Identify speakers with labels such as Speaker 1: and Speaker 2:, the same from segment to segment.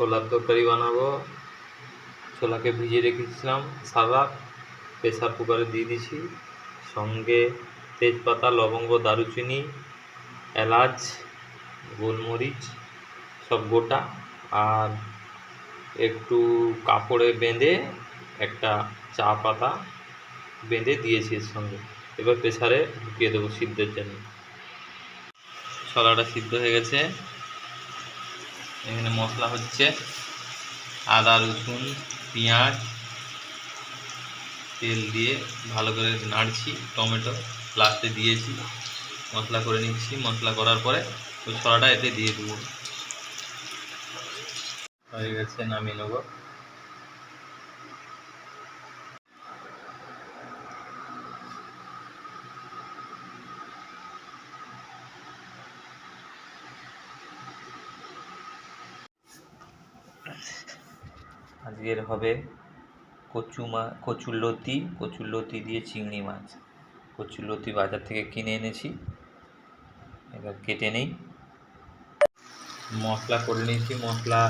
Speaker 1: ছোলার তরকারি বানাবো। ছোলাকে ভিজিয়ে রেখেছিলাম সারা রাত, প্রেসার কুকারে দিয়ে দিয়েছি। সঙ্গে তেজপাতা, লবঙ্গ, দারুচিনি, এলাচ, গোলমরিচ সব গোটা, আর একটু কাপড়ে বেঁধে একটা চা পাতা বেঁধে দিয়েছি এর সঙ্গে। এবার প্রেসারে ঢুকিয়ে দেবো সিদ্ধের জন্য। ছোলাটা সিদ্ধ হয়ে গেছে। এখানে মশলা হচ্ছে আদা, রসুন, পেঁয়াজ, তেল দিয়ে ভালো করে নাড়ছি। টমেটো লাস্টে দিয়েছি, মশলা করে নিচ্ছি। মশলা করার পরে ওই ছোলাটা এতে দিয়ে দেবো। হয়ে গেছে, নামিয়ে নেব। আজকের হবে কচুরলতি দিয়ে চিংড়ি মাছ। কচুরলতি বাজার থেকে কিনে এনেছি, এবার কেটে নেই। মশলা করে নিয়েছি, মশলা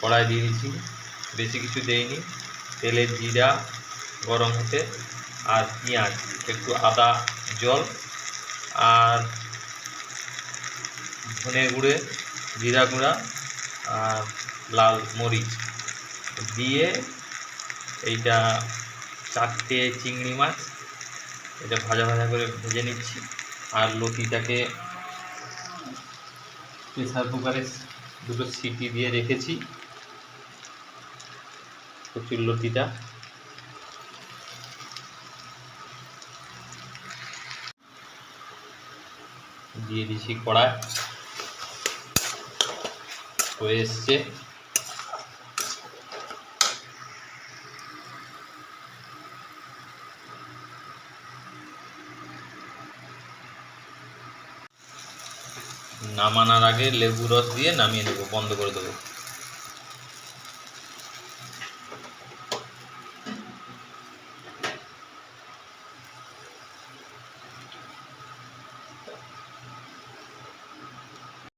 Speaker 1: কড়াই দিয়ে দিয়েছি, বেশি কিছু দেইনি। তেলে জিরা গরম হতে, আর পেঁয়াজ, একটু আদা, জল, আর ধনে গুঁড়ে, জিরা গুঁড়া, আর লাল মরিচ দিয়ে এইটা 4টে চিংড়ি মাছ এটা ভাজা ভাজা করে ভেজে নিচ্ছি। আর লতিটাকে প্রেসার কুকারে 2টো সিটি দিয়ে রেখেছি। কচুরলতিটা দিয়ে দিচ্ছি কড়াই, হয়ে এসছে। নামানোর আগে লেবু রস দিয়ে নামিয়ে দেবো, বন্ধ করে দেবো।